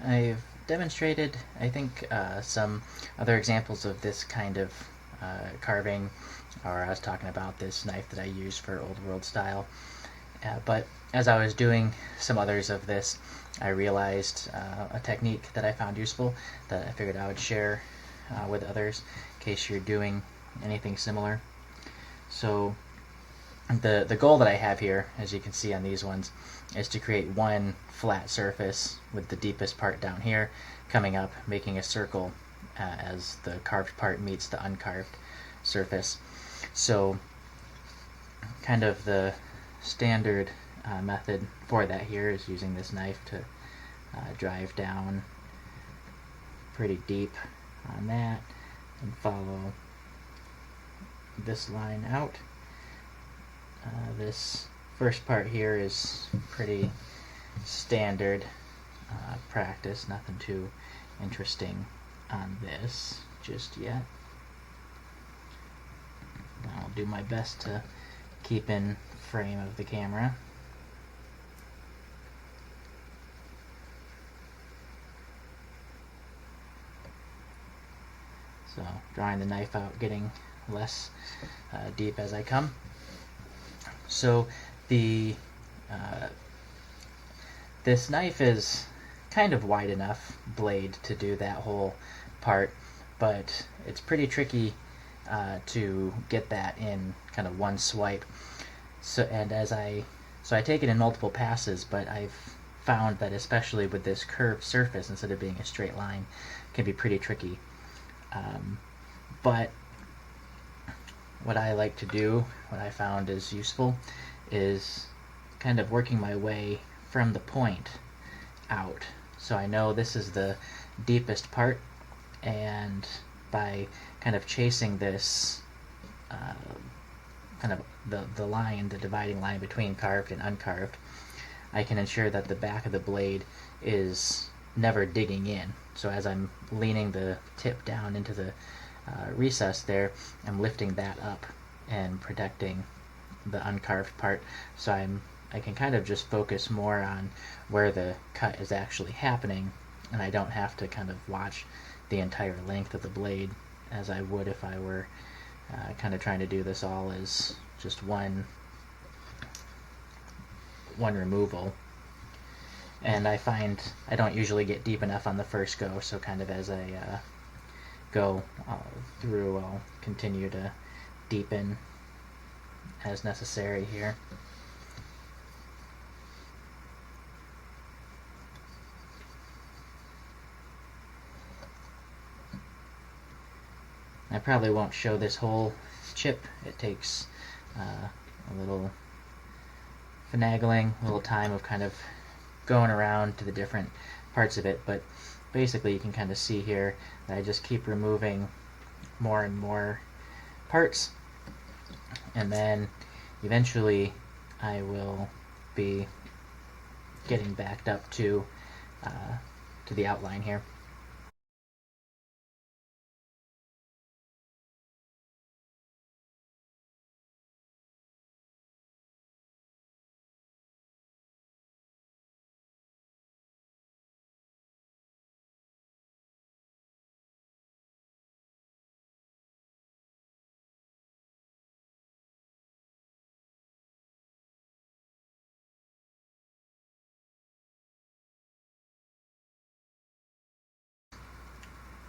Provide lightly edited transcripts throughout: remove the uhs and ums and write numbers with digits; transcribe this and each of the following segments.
I've demonstrated, I think, some other examples of this kind of carving, or I was talking about this knife that I use for Old World style. But as I was doing some others of this, I realized a technique that I found useful that I figured I would share with others in case you're doing anything similar. So the goal that I have here, as you can see on these ones, is to create one flat surface with the deepest part down here coming up, making a circle as the carved part meets the uncarved surface. So kind of the standard method for that here is using this knife to drive down pretty deep on that and follow this line out. This first part here is pretty standard practice, nothing too interesting on this just yet. I'll do my best to keep in frame of the camera. So drawing the knife out, getting less deep as I come. So the this knife is kind of wide enough blade to do that whole part, but it's pretty tricky to get that in kind of one swipe. So I take it in multiple passes, but I've found that especially with this curved surface, instead of being a straight line, can be pretty tricky. But what I like to do, what I found is useful, is kind of working my way from the point out. So I know this is the deepest part, and by kind of chasing this kind of the line, the dividing line between carved and uncarved, I can ensure that the back of the blade is never digging in. So as I'm leaning the tip down into the recess there, I'm lifting that up and protecting the uncarved part. So I can kind of just focus more on where the cut is actually happening, and I don't have to kind of watch the entire length of the blade as I would if I were kind of trying to do this all as just one removal. And I find I don't usually get deep enough on the first go, so kind of as I go through, I'll continue to deepen as necessary here. I probably won't show this whole chip. It takes a little finagling, a little time of kind of going around to the different parts of it, but basically you can kind of see here that I just keep removing more and more parts, and then eventually I will be getting backed up to the outline here.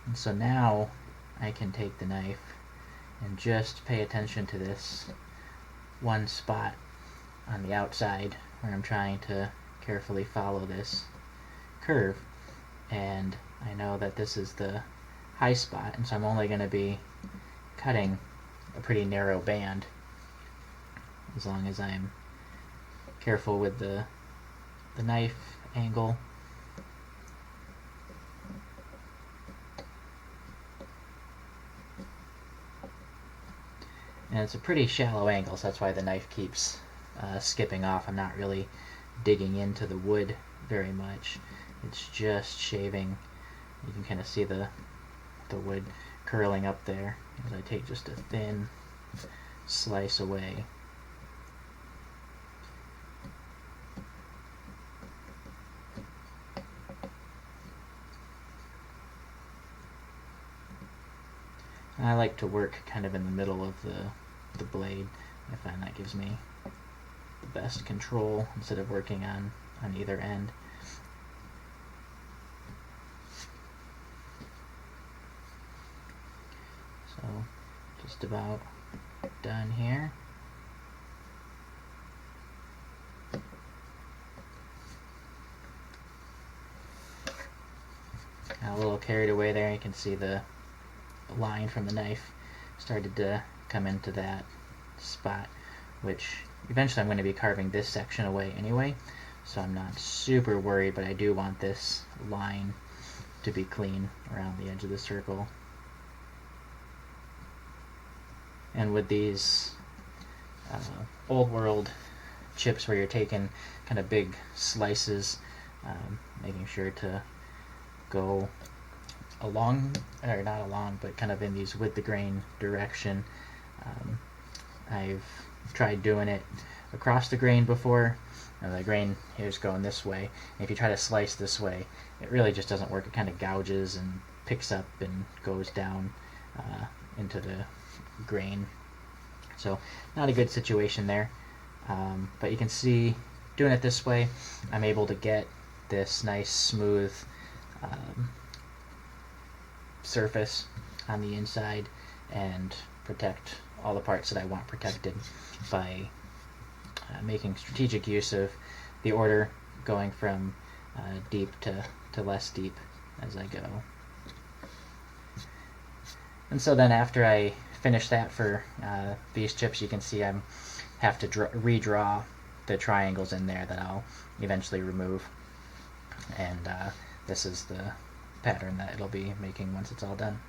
And so now I can take the knife and just pay attention to this one spot on the outside where I'm trying to carefully follow this curve, and I know that this is the high spot, and so I'm only going to be cutting a pretty narrow band as long as I'm careful with the knife angle. And it's a pretty shallow angle, so that's why the knife keeps skipping off. I'm not really digging into the wood very much. It's just shaving. You can kind of see the wood curling up there as I take just a thin slice away. I like to work kind of in the middle of the blade. I find that gives me the best control instead of working on either end. So just about done here. Got a little carried away there. You can see the line from the knife started to come into that spot, which eventually I'm going to be carving this section away anyway, so I'm not super worried, but I do want this line to be clean around the edge of the circle. And with these old world chips where you're taking kind of big slices, making sure to go along, or not along, but kind of in these with the grain direction. I've tried doing it across the grain before, and the grain here's going this way. And if you try to slice this way, it really just doesn't work. It kind of gouges and picks up and goes down into the grain. So not a good situation there. But you can see doing it this way, I'm able to get this nice smooth surface on the inside and protect all the parts that I want protected by making strategic use of the order, going from deep to less deep as I go. And so then after I finish that for these chips, you can see I have to redraw the triangles in there that I'll eventually remove. And this is the pattern that it'll be making once it's all done.